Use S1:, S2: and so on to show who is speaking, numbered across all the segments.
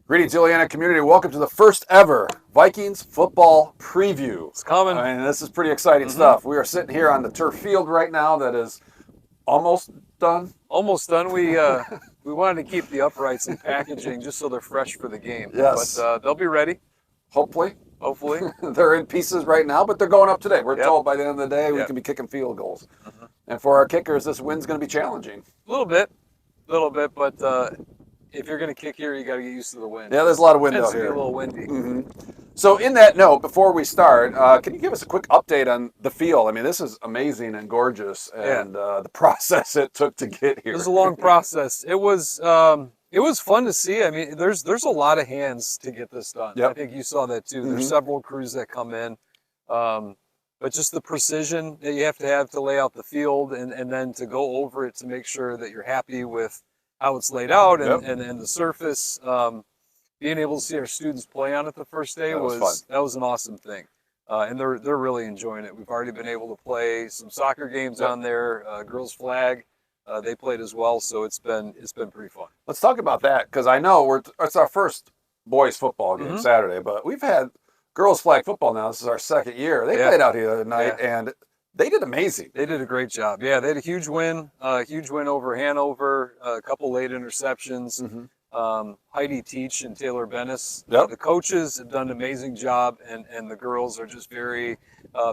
S1: Greetings, Ileana community. Welcome to the first ever Vikings football preview.
S2: It's coming.
S1: I mean, this is pretty exciting stuff. We are sitting here on the turf field right now that is almost done.
S2: Almost done. We wanted to keep the uprights and packaging just so they're fresh for the game.
S1: Yes.
S2: But they'll be ready,
S1: Hopefully.
S2: hopefully.
S1: They're in pieces right now, but they're going up today. We're
S2: Yep.
S1: told by the end of the day we
S2: Yep.
S1: can be kicking field goals. And for our kickers, this win's going to be challenging.
S2: A little bit, but if you're going to kick here, you got to get used to the wind.
S1: Yeah, there's a lot of wind
S2: It's
S1: out
S2: going to
S1: here.
S2: be a little windy.
S1: So in that note, before we start, can you give us a quick update on the field? I mean, this is amazing and gorgeous, and the process it took to get here.
S2: It was a long process. It was fun to see. I mean, there's a lot of hands to get this done.
S1: Yep.
S2: I think you saw that too. There's several crews that come in. But just the precision that you have to lay out the field and then to go over it to make sure that you're happy with how it's laid out and the surface. Being able to see our students play on it the first day was an awesome thing. And they're really enjoying it. We've already been able to play some soccer games on there, girls flag. They played as well, so it's been pretty fun.
S1: Let's talk about that, because I know it's our first boys football game Saturday, but we've had girls flag football now. This is our second year. They played out here the other night, and they did amazing.
S2: They did a great job. Yeah, they had a huge win over Hanover, a couple late interceptions. Heidi Teach and Taylor Bennis. The coaches have done an amazing job, and the girls are just very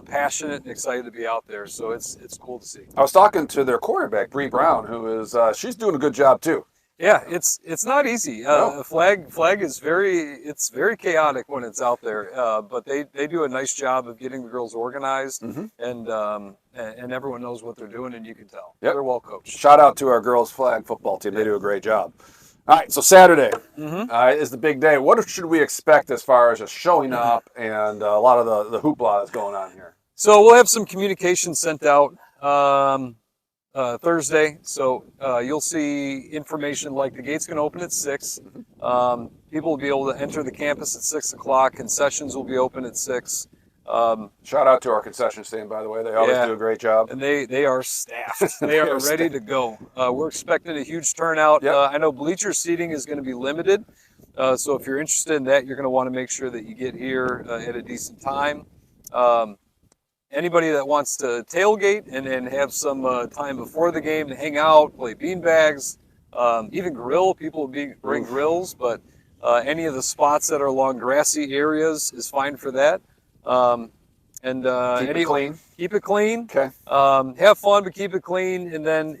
S2: passionate and excited to be out there. So it's cool to see.
S1: I was talking to their quarterback, Bree Brown, who is she's doing a good job too.
S2: Yeah, it's not easy. Flag is very chaotic when it's out there, but they do a nice job of getting the girls organized, and everyone knows what they're doing, and you can tell they're well coached.
S1: Shout out to our girls flag football team; they do a great job. All right, so Saturday is the big day. What should we expect as far as just showing up and a lot of the hoopla that's going on here?
S2: So we'll have some communication sent out Thursday. So you'll see information like the gate's going to open at 6. People will be able to enter the campus at 6 o'clock. Concessions will be open at 6.
S1: Shout out to our concession stand, by the way. They always do a great job.
S2: And they are staffed. They are ready to go. We're expecting a huge turnout. I know bleacher seating is going to be limited. So if you're interested in that, you're going to want to make sure that you get here at a decent time. Anybody that wants to tailgate and have some time before the game to hang out, play beanbags, even grill. People will bring grills, but any of the spots that are along grassy areas is fine for that. Keep it clean. Keep it clean.
S1: Okay.
S2: Have fun, but keep it clean. And then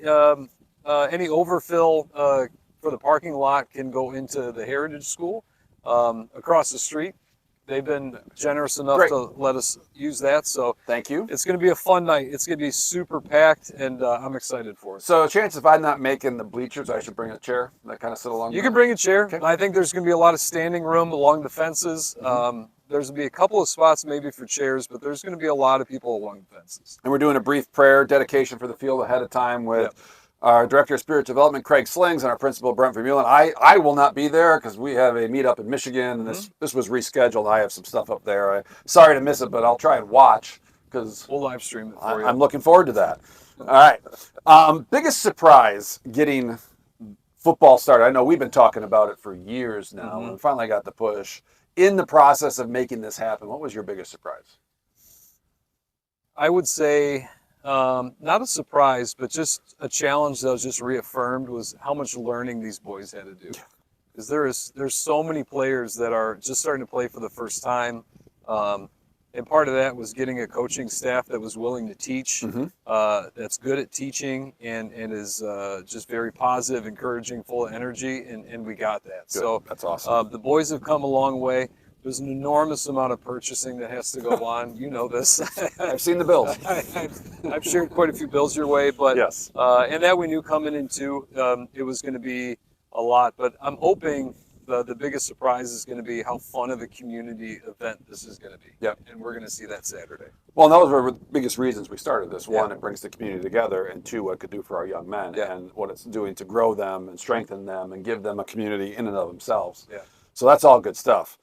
S2: any overfill for the parking lot can go into the Heritage School across the street. They've been generous enough to let us use that. So
S1: thank you.
S2: It's going to be a fun night. It's going to be super packed, and I'm excited for it.
S1: So chances of I'm not making the bleachers, I should bring a chair that kind of sit along.
S2: You can bring a chair. Okay. I think there's going to be a lot of standing room along the fences. There's going to be a couple of spots maybe for chairs, but there's going to be a lot of people along the fences.
S1: And we're doing a brief prayer dedication for the field ahead of time with our Director of Spirit Development, Craig Slings, and our Principal, Brent Vermeulen. I will not be there because we have a meetup in Michigan. This was rescheduled. I have some stuff up there. Sorry to miss it, but I'll try and watch because
S2: we'll live stream it for you.
S1: I'm looking forward to that. All right. Biggest surprise getting football started. I know we've been talking about it for years now, and we finally got the push. In the process of making this happen, what was your biggest surprise?
S2: I would say not a surprise, but just a challenge that was just reaffirmed was how much learning these boys had to do. Because there's so many players that are just starting to play for the first time. And part of that was getting a coaching staff that was willing to teach, that's good at teaching and is just very positive, encouraging, full of energy, and we got that. Good. So
S1: that's awesome.
S2: The boys have come a long way. There's an enormous amount of purchasing that has to go on. You know this.
S1: I've seen the bills.
S2: I've shared quite a few bills your way, but
S1: yes.
S2: And that we knew coming into it was going to be a lot. But I'm hoping the biggest surprise is going to be how fun of a community event this is going to be.
S1: Yep.
S2: And we're going to see that Saturday.
S1: Well, those were the biggest reasons we started this. One, it brings the community together, and two, what it could do for our young men and what it's doing to grow them and strengthen them and give them a community in and of themselves.
S2: Yeah.
S1: So that's all good stuff.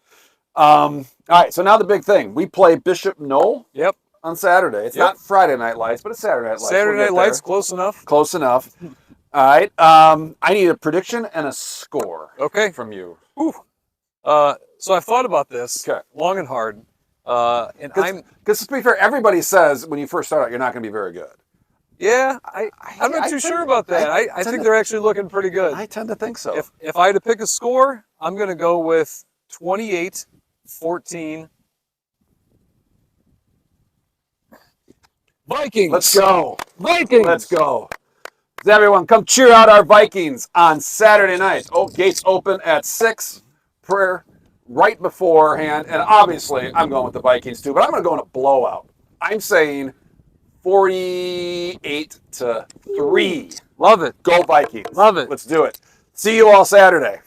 S1: All right, so now the big thing. We play Bishop Knoll on Saturday. It's not Friday Night Lights, but it's Saturday Night Lights.
S2: Saturday Night Lights, close enough.
S1: Close enough. All right. I need a prediction and a score
S2: from
S1: you.
S2: Ooh. So I thought about this long and hard. And
S1: because to be fair, everybody says when you first start out, you're not going to be very good.
S2: Yeah, I'm not too sure about that. I think they're actually looking pretty good.
S1: I tend to think so.
S2: If I had to pick a score, I'm going to go with 28-14. Vikings.
S1: Let's go.
S2: Vikings.
S1: Let's go. Everyone, come cheer out our Vikings on Saturday night. Oh, gates open at 6. Prayer right beforehand. And obviously, I'm going with the Vikings too, but I'm going to go in a blowout. I'm saying 48-3.
S2: Love it.
S1: Go Vikings.
S2: Love it.
S1: Let's do it. See you all Saturday.